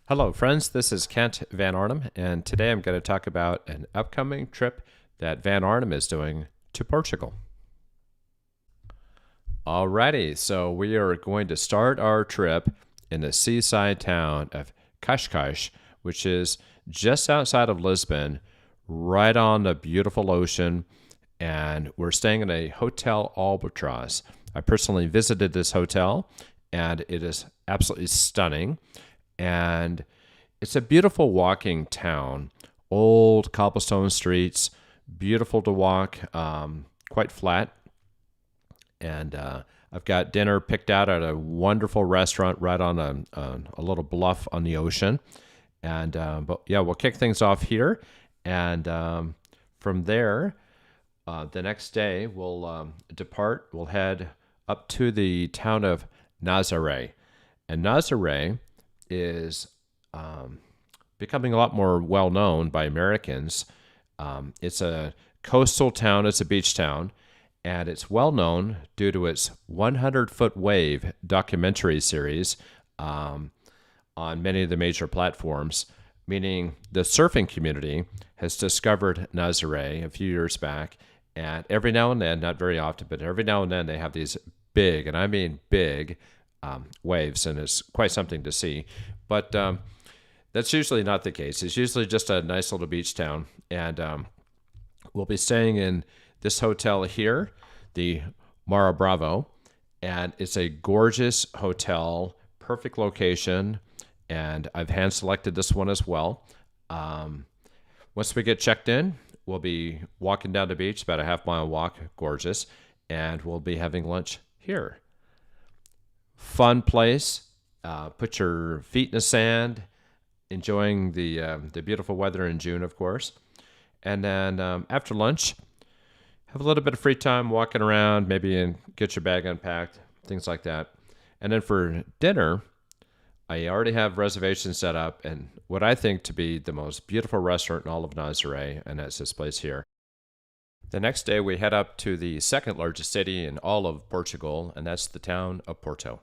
Hello, friends. This is Kent VanArnam, and today I'm going to talk about an upcoming trip that VanArnam is doing to Portugal. Alrighty, so we are going to start our trip in the seaside town of Cascias, which is just outside of Lisbon, right on the beautiful ocean, and we're staying in a Hotel Albatross. I personally visited this hotel, and it is absolutely stunning. And it's a beautiful walking town. Old cobblestone streets, beautiful to walk, quite flat. And I've got dinner picked out at a wonderful restaurant right on a little bluff on the ocean. And but yeah, we'll kick things off here, and from there, the next day we'll depart. We'll head up to the town of Nazare, and Nazare is becoming a lot more well known by Americans. It's a coastal town, it's a beach town, and it's well known due to its 100-foot wave documentary series on many of the major platforms, meaning the surfing community has discovered Nazare a few years back, and every now and then, not very often, but every now and then they have these big, and I mean big, waves, and it's quite something to see. But that's usually not the case. It's usually just a nice little beach town, and we'll be staying in this hotel here, the Mara Bravo, and it's a gorgeous hotel, perfect location, and I've hand selected this one as well. Once we get checked in, we'll be walking down the beach, about a half-mile walk, gorgeous, and we'll be having lunch here. Fun place. Put your feet in the sand, enjoying the beautiful weather in June, of course. And then after lunch, have a little bit of free time walking around, maybe and get your bag unpacked, things like that. And then for dinner, I already have reservations set up, and what I think to be the most beautiful restaurant in all of Nazare, and that's this place here. The next day, we head up to the second largest city in all of Portugal, and that's the town of Porto.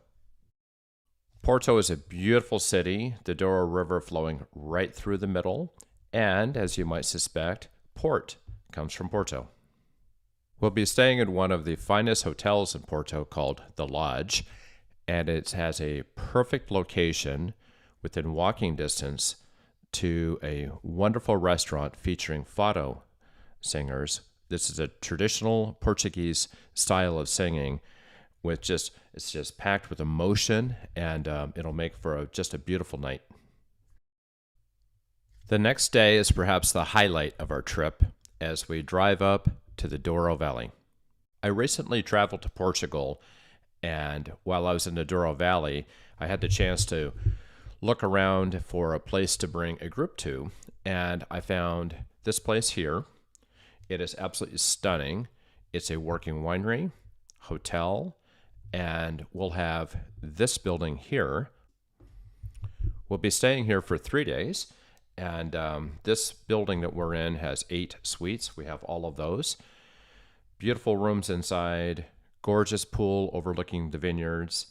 Porto is a beautiful city, the Douro River flowing right through the middle, and as you might suspect, port comes from Porto. We'll be staying in one of the finest hotels in Porto called The Lodge, and it has a perfect location within walking distance to a wonderful restaurant featuring fado singers. This is a traditional Portuguese style of singing with it's just packed with emotion, and it'll make for just a beautiful night. The next day is perhaps the highlight of our trip as we drive up to the Douro Valley. I recently traveled to Portugal, and while I was in the Douro Valley, I had the chance to look around for a place to bring a group to, and I found this place here. It is absolutely stunning. It's a working winery, hotel, and we'll have this building here. We'll be staying here for 3 days, and this building that we're in has 8 suites. We have all of those. Beautiful rooms inside, gorgeous pool overlooking the vineyards.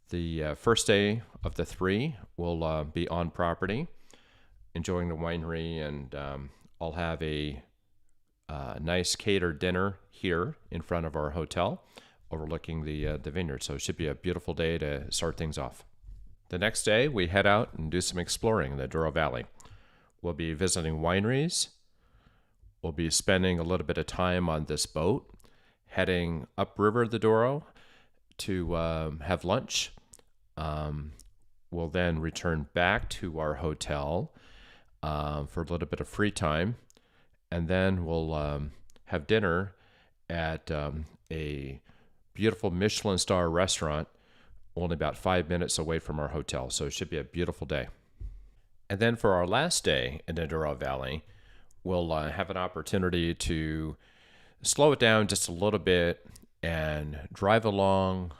The first day of the 3 will be on property, enjoying the winery, and I'll have a nice catered dinner here in front of our hotel, overlooking the vineyard. So it should be a beautiful day to start things off. The next day, we head out and do some exploring in the Douro Valley. We'll be visiting wineries. We'll be spending a little bit of time on this boat, heading upriver the Douro to have lunch. We'll then return back to our hotel for a little bit of free time, and then we'll have dinner at a beautiful Michelin star restaurant only about 5 minutes away from our hotel. So it should be a beautiful day. And then for our last day in the Douro Valley, we'll have an opportunity to slow it down just a little bit and drive along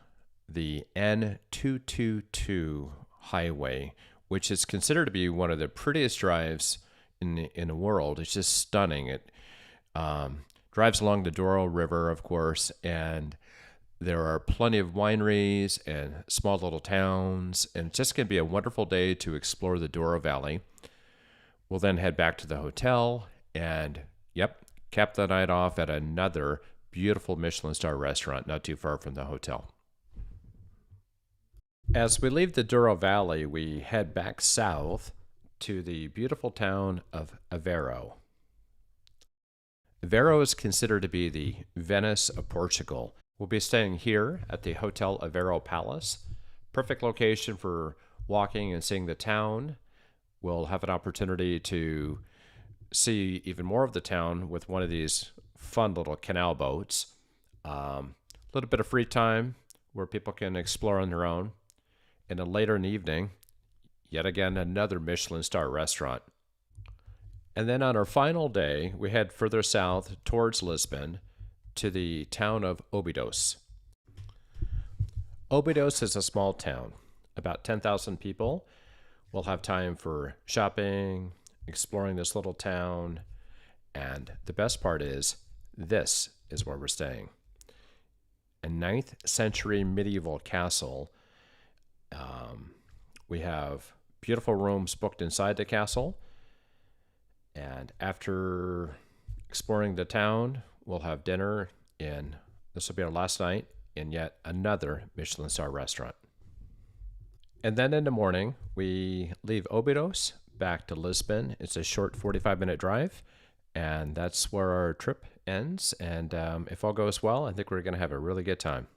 the N222 highway, which is considered to be one of the prettiest drives in the world. It's just stunning. It drives along the Douro River, of course, and There are plenty of wineries and small little towns, and it's just going to be a wonderful day to explore the Douro Valley. We'll then head back to the hotel and, yep, cap the night off at another beautiful Michelin star restaurant not too far from the hotel. As we leave the Douro Valley, we head back south to the beautiful town of Aveiro. Aveiro is considered to be the Venice of Portugal. We'll be staying here at the Hotel Aveiro Palace. Perfect location for walking and seeing the town. We'll have an opportunity to see even more of the town with one of these fun little canal boats. A little bit of free time where people can explore on their own. And then later in the evening, yet again, another Michelin star restaurant. And then on our final day, we head further south towards Lisbon to the town of Óbidos. Óbidos is a small town, about 10,000 people. We'll have time for shopping, exploring this little town, and the best part is, this is where we're staying. A 9th century medieval castle. We have beautiful rooms booked inside the castle. And after exploring the town, we'll have dinner in, this will be our last night, in yet another Michelin star restaurant. And then in the morning, we leave Óbidos back to Lisbon. It's a short 45-minute drive, and that's where our trip ends. And if all goes well, I think we're going to have a really good time.